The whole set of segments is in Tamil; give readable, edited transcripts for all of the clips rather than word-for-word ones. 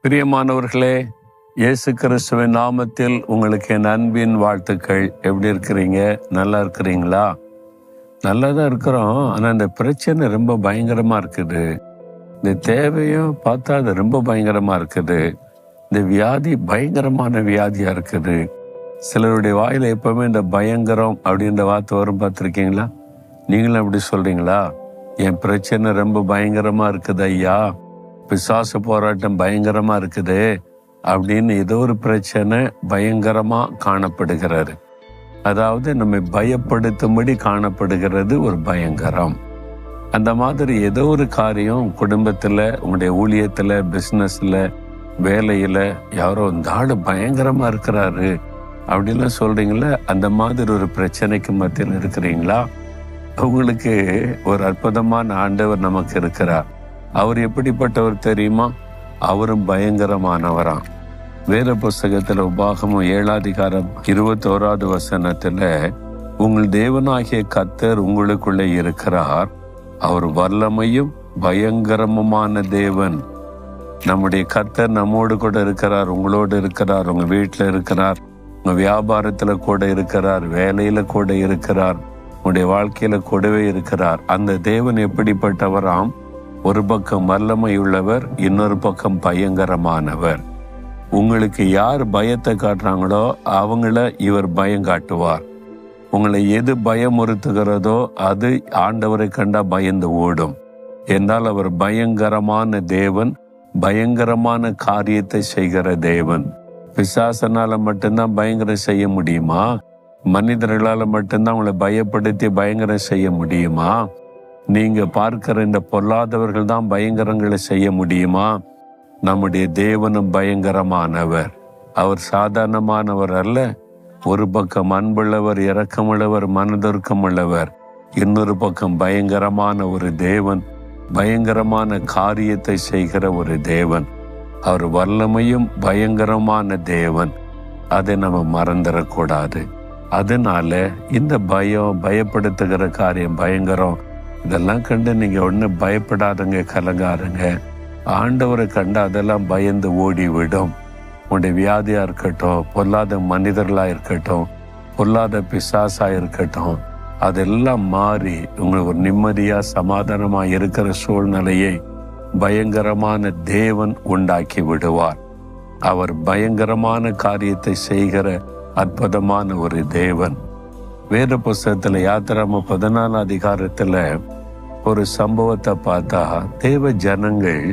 பிரியமானவர்களே, இயேசு கிறிஸ்துவின் நாமத்தில் உங்களுக்கு என் அன்பின் வாழ்த்துக்கள். எப்படி இருக்கிறீங்க? நல்லா இருக்கிறீங்களா? நல்லா தான் இருக்கிறோம். ஆனால் இந்த பிரச்சனை ரொம்ப பயங்கரமாக இருக்குது. இந்த தேவையும் பார்த்தா அது ரொம்ப பயங்கரமாக இருக்குது. இந்த வியாதி பயங்கரமான வியாதியாக இருக்குது. சிலருடைய வாயில் எப்பவுமே இந்த பயங்கரம் அப்படின்ற வார்த்தை வரும், பார்த்துருக்கீங்களா? நீங்களும் அப்படி சொல்கிறீங்களா? என் பிரச்சனை ரொம்ப பயங்கரமாக இருக்குது ஐயா, பிசாசு போராட்டம் பயங்கரமா இருக்குது அப்படின்னு ஏதோ ஒரு பிரச்சனை பயங்கரமா காணப்படுகிறது. அதாவது நம்மை பயப்படுத்தும்படி காணப்படுகிறது ஒரு பயங்கரம். அந்த மாதிரி ஏதோ ஒரு காரியம் குடும்பத்துல, உங்களுடைய ஊழியத்துல, பிசினஸ்ல, வேலையில யாரோ இந்த ஆளு பயங்கரமா இருக்கிறாரு அப்படின்லாம் சொல்றீங்களா? அந்த மாதிரி ஒரு பிரச்சனைக்கு மத்தியில் இருக்கிறீங்களா? உங்களுக்கு ஒரு அற்புதமான ஆண்டவர் நமக்கு இருக்கிறார். அவர் எப்படிப்பட்டவர் தெரியுமா? அவரும் பயங்கரமானவராம். வேத புஸ்தகத்துல உபாகமம் 7:21 உங்கள் தேவனாகிய கர்த்தர் உங்களுக்குள்ளே இருக்கிறார், அவர் வல்லமையும் பயங்கரமுமான தேவன். நம்முடைய கர்த்தர் நம்மோடு கூட இருக்கிறார், உங்களோடு இருக்கிறார், உங்க வீட்டுல இருக்கிறார், உங்க வியாபாரத்துல கூட இருக்கிறார், வேலையில கூட இருக்கிறார், உங்களுடைய வாழ்க்கையில கூடவே இருக்கிறார். அந்த தேவன் எப்படிப்பட்டவராம்? ஒரு பக்கம் வல்லமை உள்ளவர், இன்னொரு பக்கம் பயங்கரமானவர். உங்களுக்கு யார் பயத்தை காட்டுறாங்களோ அவங்கள இவர் பயம் காட்டுவார். உங்களை எது பயமுறுத்துகிறதோ அது ஆண்டவரை கண்டா பயந்து ஓடும். என்றால் அவர் பயங்கரமான தேவன், பயங்கரமான காரியத்தை செய்கிற தேவன். பிசாசனால மட்டும்தான் பயங்கரம் செய்ய முடியுமா? மனிதர்களால மட்டும்தான் உங்களை பயப்படுத்தி பயங்கரம் செய்ய முடியுமா? நீங்க பார்க்கிற இந்த பொல்லாதவர்கள் தான் பயங்கரங்களை செய்ய முடியுமா? நம்முடைய தேவனும் பயங்கரமானவர். அவர் சாதாரணமானவர் அல்ல. ஒரு பக்கம் அன்புள்ளவர், இரக்கமுள்ளவர், மனதுருக்கம் உள்ளவர், இன்னொரு பக்கம் பயங்கரமான ஒரு தேவன், பயங்கரமான காரியத்தை செய்கிற ஒரு தேவன். அவர் வல்லமையும் பயங்கரமான தேவன். அதை நம்ம மறந்துடக்கூடாது. அதனால இந்த பயப்படுத்துகிற காரியம் பயங்கரம், இதெல்லாம் கண்டு நீங்க ஒன்றும் பயப்படாதுங்க, கலங்காருங்க. ஆண்டவரை கண்டு அதெல்லாம் பயந்து ஓடிவிடும். உங்களுடைய வியாதியா இருக்கட்டும், பொல்லாத மனிதர்களா இருக்கட்டும், பொல்லாத பிசாசா இருக்கட்டும், அதெல்லாம் மாறி உங்களுக்கு ஒரு நிம்மதியா சமாதானமா இருக்கிற சூழ்நிலையை பயங்கரமான தேவன் உண்டாக்கி விடுவார். அவர் பயங்கரமான காரியத்தை செய்கிற அற்புதமான ஒரு தேவன். வேத புஸ்தகத்துல யாத்திராம 14 ஒரு சம்பவத்தை பார்த்தா, தேவ ஜனங்கள்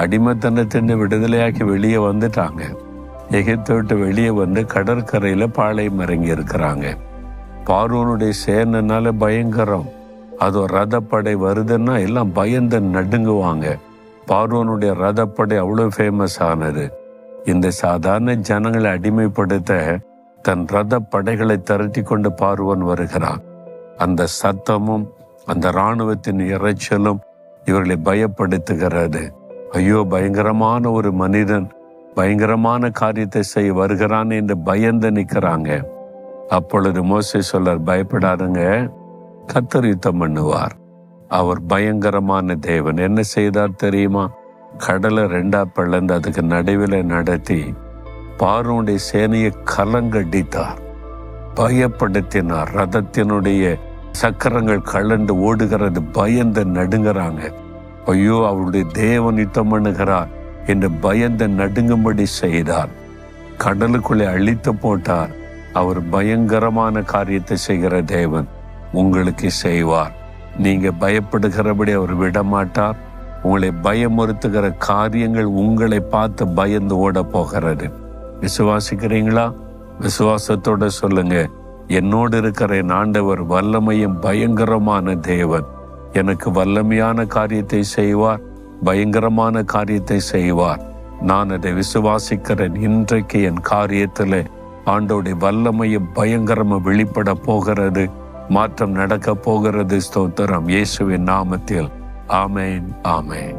அடிமைத்தனத்தின் விடுதலையாக்கி வெளியே வந்துட்டாங்க. எகிப்தை விட்டு வெளியே வந்து கடற்கரையில பாளையம் இறங்கி இருக்கிறாங்க. பார்வோனுடைய சேனைனால பயங்கரம். அது ரதப்படை வருதுன்னா எல்லாம் பயந்து நடுங்குவாங்க. பார்வோனுடைய ரதப்படை அவ்வளவு ஃபேமஸ் ஆனது. இந்த சாதாரண ஜனங்களை அடிமைப்படுத்த தன் ரத படைகளை திரட்டி கொண்டு பார்வோன் வருகிறான். அந்த சத்தமும் அந்த இராணுவத்தின் இறைச்சலும் இவர்களை பயப்படுத்துகிறது. ஐயோ, பயங்கரமான ஒரு மனிதன் பயங்கரமான காரியத்தை செய்ய வருகிறான் என்று பயந்து நிற்கிறாங்க. அப்பொழுது மோசே சொல்றார், பயப்படாதுங்க, கர்த்தர் யுத்தம் பண்ணுவார். அவர் பயங்கரமான தேவன். என்ன செய்தார் தெரியுமா? கடலை 2 பிளந்து அதுக்கு நடுவில் நடத்தி பார்வோனுடைய சேனையை கலங்கடித்தார், பயப்படுத்தினார். ரதத்தினுடைய சக்கரங்கள் கலண்டு ஓடுகிறது, பயந்து நடுங்கிறாங்க. ஐயோ, அவருடைய தேவன் யுத்தம் பண்ணுகிறார் என்று பயந்து நடுங்கும்படி செய்தார். கடலுக்குள்ளே அழித்து போட்டார். அவர் பயங்கரமான காரியத்தை செய்கிற தேவன். உங்களுக்கு செய்வார். நீங்க பயப்படுகிறபடி அவர் விடமாட்டார். உங்களை பயமுறுத்துகிற காரியங்கள் உங்களை பார்த்து பயந்து ஓட போகிறது. விசுவாசிக்கிறீங்களா? விசுவாசத்தோட சொல்லுங்க, என்னோடு இருக்கிற என் ஆண்டவர் வல்லமையும் பயங்கரமான தேவன். எனக்கு வல்லமையான காரியத்தை செய்வார், பயங்கரமான காரியத்தை செய்வார். நான் அதை விசுவாசிக்கிறேன். இன்றைக்கு என் காரியத்தில் ஆண்டோடைய வல்லமையும் பயங்கரமும் வெளிப்பட போகிறது. மாற்றம் நடக்க போகிறது. ஸ்தோத்திரம். இயேசுவின் நாமத்தில் ஆமேன், ஆமேன்.